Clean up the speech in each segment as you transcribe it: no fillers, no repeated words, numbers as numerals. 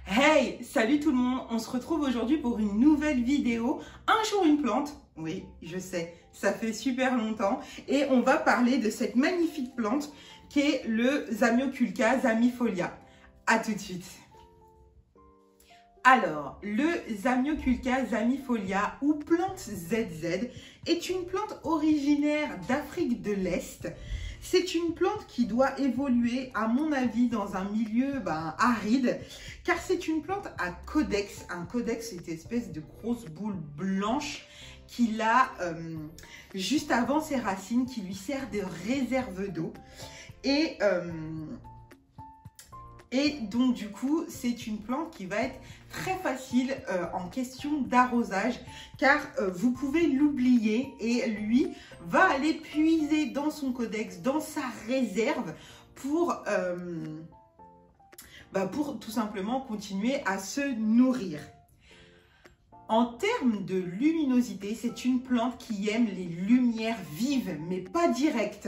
Hey, salut tout le monde, on se retrouve aujourd'hui pour une nouvelle vidéo, un jour une plante. Oui, je sais, ça fait super longtemps et on va parler de cette magnifique plante qui est le Zamioculca zamifolia. À tout de suite. Alors, le Zamioculca zamifolia ou plante ZZ est une plante originaire d'Afrique de l'Est. C'est une plante qui doit évoluer, à mon avis, dans un milieu aride, car c'est une plante à codex. Un codex, c'est une espèce de grosse boule blanche qu'il a juste avant ses racines, qui lui sert de réserve d'eau. Et donc, du coup, c'est une plante qui va être très facile en question d'arrosage, car vous pouvez l'oublier et lui va aller puiser dans son codex, dans sa réserve pour tout simplement continuer à se nourrir. En termes de luminosité, c'est une plante qui aime les lumières vives, mais pas directes.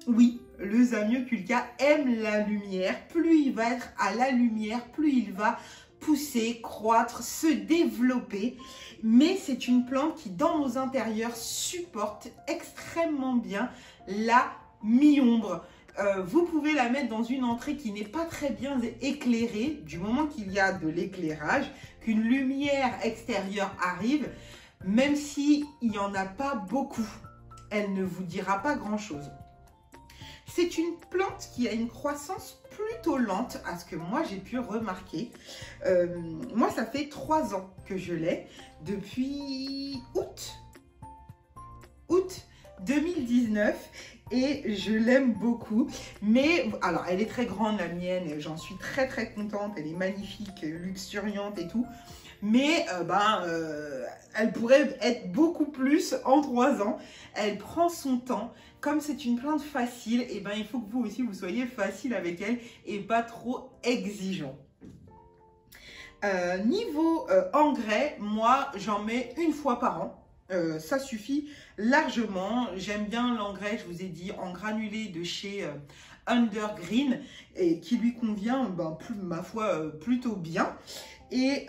Oui, le Zamioculca aime la lumière. Plus il va être à la lumière, plus il va pousser, croître, se développer. Mais c'est une plante qui, dans nos intérieurs, supporte extrêmement bien la mi-ombre. Vous pouvez la mettre dans une entrée qui n'est pas très bien éclairée, du moment qu'il y a de l'éclairage, qu'une lumière extérieure arrive, même s'il n'y en a pas beaucoup. Elle ne vous dira pas grand-chose. C'est une plante qui a une croissance plutôt lente, à ce que moi j'ai pu remarquer. Moi, ça fait 3 ans que je l'ai, depuis août 2019, et je l'aime beaucoup. Mais alors, elle est très grande, la mienne, j'en suis très contente, elle est magnifique, luxuriante et tout. Mais elle pourrait être beaucoup plus en 3 ans. Elle prend son temps. Comme c'est une plante facile, il faut que vous aussi vous soyez facile avec elle et pas trop exigeant. Niveau engrais, moi j'en mets une fois par an. Ça suffit largement. J'aime bien l'engrais, je vous ai dit, en granulé de chez Undergreen, et qui lui convient, ma foi, plutôt bien. Et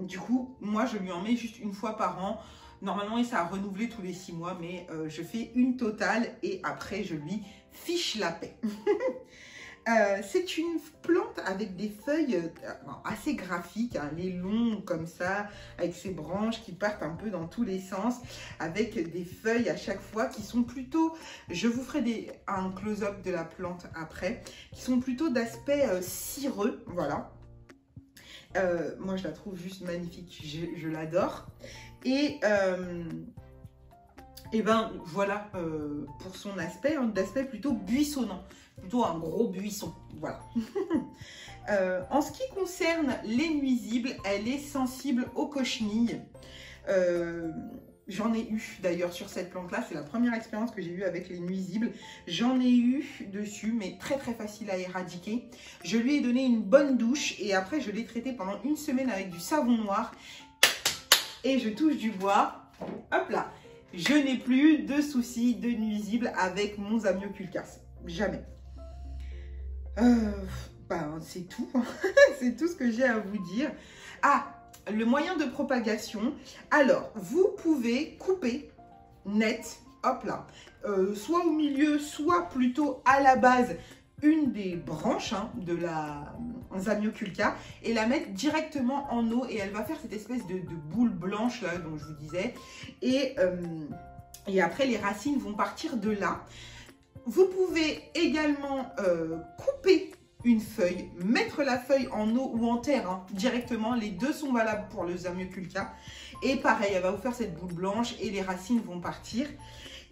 du coup, moi, je lui en mets juste une fois par an. Normalement, il s'est renouvelé tous les 6 mois, mais je fais une totale et après, je lui fiche la paix. C'est une plante avec des feuilles assez graphiques, hein, les longs comme ça, avec ses branches qui partent un peu dans tous les sens, avec des feuilles à chaque fois qui sont plutôt, je vous ferai un close-up de la plante après, qui sont plutôt d'aspect cireux, voilà. Moi, je la trouve juste magnifique, je l'adore. Et voilà pour son aspect, d'aspect plutôt buissonnant, plutôt un gros buisson, voilà. En ce qui concerne les nuisibles, elle est sensible aux cochenilles. J'en ai eu d'ailleurs sur cette plante-là, c'est la première expérience que j'ai eue avec les nuisibles. J'en ai eu dessus, mais très facile à éradiquer. Je lui ai donné une bonne douche et après je l'ai traité pendant 1 semaine avec du savon noir. Et je touche du bois, hop là, je n'ai plus de soucis de nuisibles avec mon Zamioculca, jamais. C'est tout, c'est tout ce que j'ai à vous dire. Ah, le moyen de propagation, alors vous pouvez couper net, hop là, soit au milieu, soit plutôt à la base, une des branches de la Zamioculca et la mettre directement en eau et elle va faire cette espèce de boule blanche là dont je vous disais et après les racines vont partir de là. Vous pouvez également couper une feuille, mettre la feuille en eau ou en terre directement, les deux sont valables pour le Zamioculca et pareil, elle va vous faire cette boule blanche et les racines vont partir.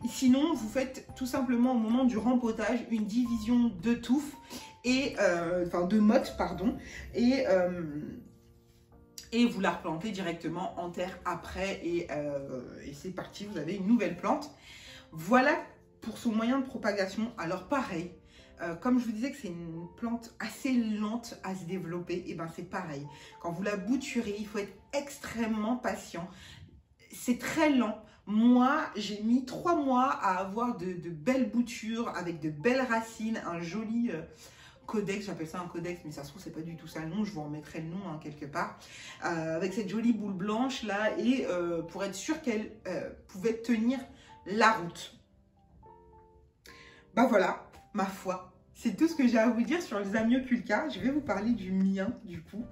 Sinon, vous faites tout simplement au moment du rempotage une division de touffes et de mottes, pardon, et vous la replantez directement en terre après et c'est parti, vous avez une nouvelle plante. Voilà pour son moyen de propagation. Alors pareil, comme je vous disais que c'est une plante assez lente à se développer, et c'est pareil. Quand vous la bouturez, il faut être extrêmement patient. C'est très lent. Moi, j'ai mis 3 mois à avoir de belles boutures avec de belles racines, un joli codex, j'appelle ça un codex, mais ça se trouve c'est pas du tout ça le nom, je vous remettrai le nom hein, quelque part, avec cette jolie boule blanche là, et pour être sûr qu'elle pouvait tenir la route. Bah voilà, ma foi, c'est tout ce que j'ai à vous dire sur les Amioculca. Je vais vous parler du mien du coup,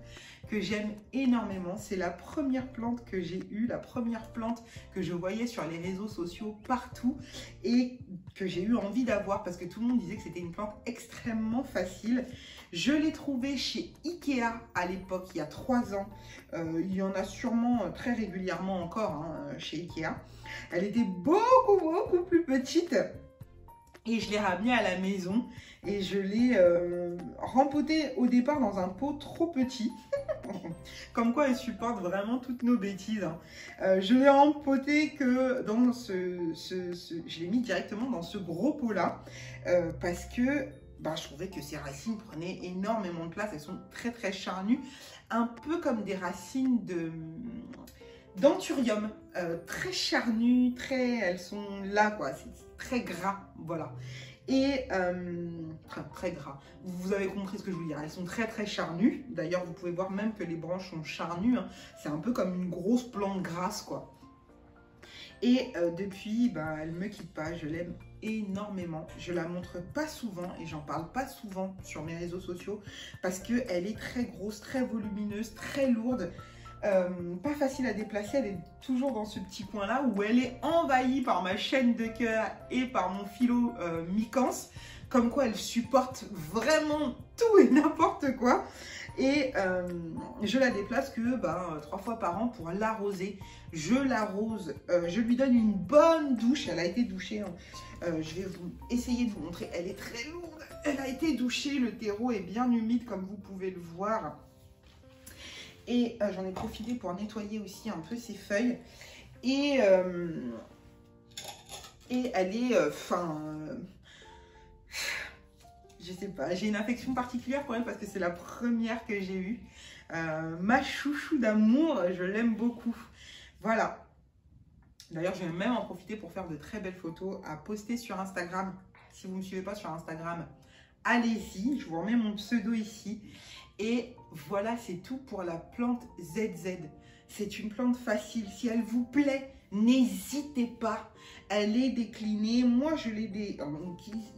que j'aime énormément. C'est la première plante que j'ai eue, la première plante que je voyais sur les réseaux sociaux partout et que j'ai eu envie d'avoir parce que tout le monde disait que c'était une plante extrêmement facile. Je l'ai trouvée chez Ikea à l'époque, il y a 3 ans. Il y en a sûrement très régulièrement encore hein, chez Ikea. Elle était beaucoup plus petite. Et je l'ai ramenée à la maison et je l'ai rempotée au départ dans un pot trop petit. Comme quoi elle supporte vraiment toutes nos bêtises. Hein. Je l'ai rempotée que dans je l'ai mis directement dans ce gros pot là. Parce que je trouvais que ses racines prenaient énormément de place. Elles sont très charnues. Un peu comme des racines d'anthurium. Très charnues, elles sont là quoi. C'est très gras, voilà. Et très gras. Vous avez compris ce que je veux dire. Elles sont très charnues. D'ailleurs, vous pouvez voir même que les branches sont charnues. Hein. C'est un peu comme une grosse plante grasse, quoi. Et depuis, elle ne me quitte pas. Je l'aime énormément. Je la montre pas souvent et j'en parle pas souvent sur mes réseaux sociaux parce qu'elle est très grosse, très volumineuse, très lourde. Pas facile à déplacer, elle est toujours dans ce petit coin là où elle est envahie par ma chaîne de cœur et par mon philo micans, comme quoi elle supporte vraiment tout et n'importe quoi. Et je la déplace que 3 fois par an pour l'arroser. Je l'arrose, je lui donne une bonne douche, elle a été douchée, hein. Je vais essayer de vous montrer, elle est très lourde, elle a été douchée, le terreau est bien humide comme vous pouvez le voir. Et j'en ai profité pour nettoyer aussi un peu ses feuilles. Et elle est, je sais pas, j'ai une affection particulière pour elle parce que c'est la première que j'ai eue. Ma chouchou d'amour, je l'aime beaucoup. Voilà. D'ailleurs, je vais même en profiter pour faire de très belles photos à poster sur Instagram. Si vous ne me suivez pas sur Instagram, allez-y. Je vous remets mon pseudo ici. Et voilà, c'est tout pour la plante ZZ. C'est une plante facile. Si elle vous plaît, n'hésitez pas. Elle est déclinée. Moi, je l'ai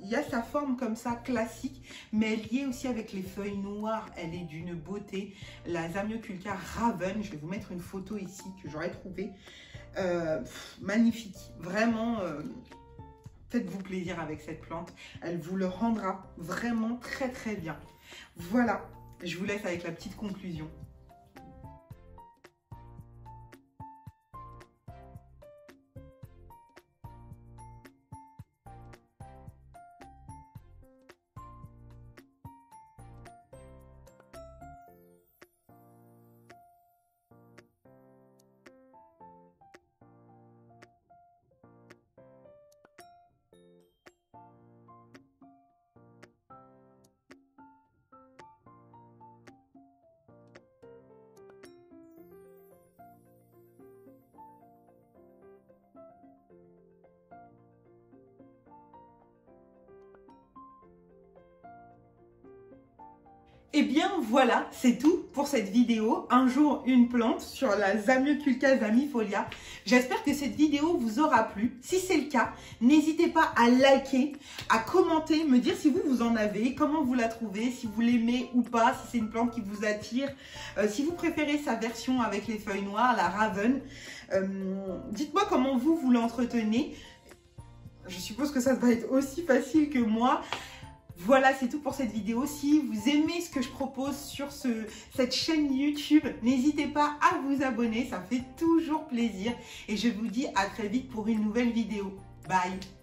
il y a sa forme comme ça, classique, mais elle y est aussi avec les feuilles noires. Elle est d'une beauté. La Zamioculca Raven, je vais vous mettre une photo ici que j'aurais trouvée. Magnifique. Vraiment, faites-vous plaisir avec cette plante. Elle vous le rendra vraiment très bien. Voilà. Je vous laisse avec la petite conclusion. Et bien voilà, c'est tout pour cette vidéo. Un jour, une plante sur la Zamioculca zamifolia. J'espère que cette vidéo vous aura plu. Si c'est le cas, n'hésitez pas à liker, à commenter, me dire si vous en avez, comment vous la trouvez, si vous l'aimez ou pas, si c'est une plante qui vous attire, si vous préférez sa version avec les feuilles noires, la Raven. Dites-moi comment vous l'entretenez. Je suppose que ça va être aussi facile que moi. Voilà, c'est tout pour cette vidéo. Si vous aimez ce que je propose sur cette chaîne YouTube, n'hésitez pas à vous abonner, ça fait toujours plaisir. Et je vous dis à très vite pour une nouvelle vidéo. Bye!